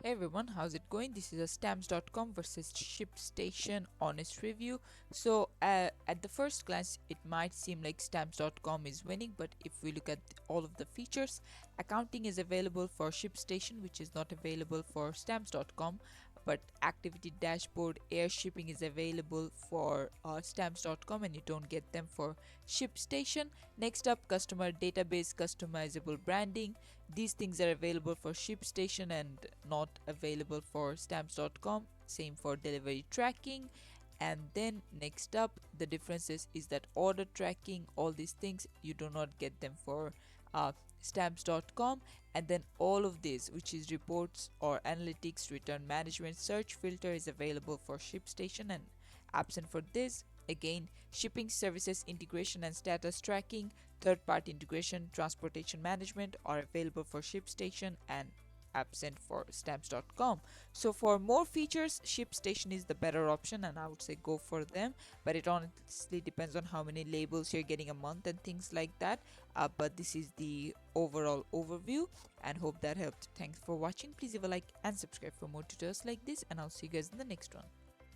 Hey everyone, how's it going? This is a stamps.com versus Shipstation honest review. So, at the first glance, it might seem like stamps.com is winning, but if we look at all of the features, accounting is available for Shipstation, which is not available for stamps.com. But activity dashboard, air shipping is available for stamps.com, and you don't get them for Shipstation. Next up, customer database, customizable branding. These things are available for Shipstation and not available for stamps.com. Same for delivery tracking. And then next up, the differences is that order tracking, all these things, you do not get them for stamps.com. And then all of this, which is reports or analytics, return management, search filter, is available for Shipstation and absent for this. Again, shipping services integration and status tracking, third party integration, transportation management are available for Shipstation and absent for stamps.com. So for more features, Shipstation is the better option and I would say go for them, but it honestly depends on how many labels you're getting a month and things like that. But this is the overall overview and hope that helped. Thanks for watching. Please leave a like and subscribe for more tutorials like this, and I'll see you guys in the next one.